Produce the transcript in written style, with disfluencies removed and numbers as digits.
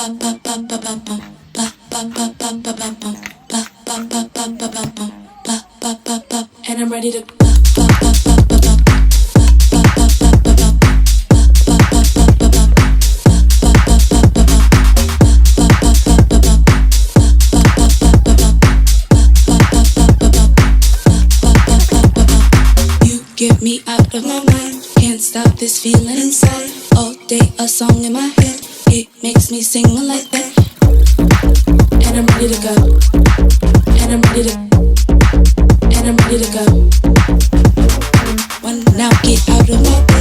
And I'm ready to get me out of my mind. Can't stop this feeling inside. All day a song in my head. It makes me sing one like that. And I'm ready to go. And I'm ready to. And I'm ready to go. One now, get out of my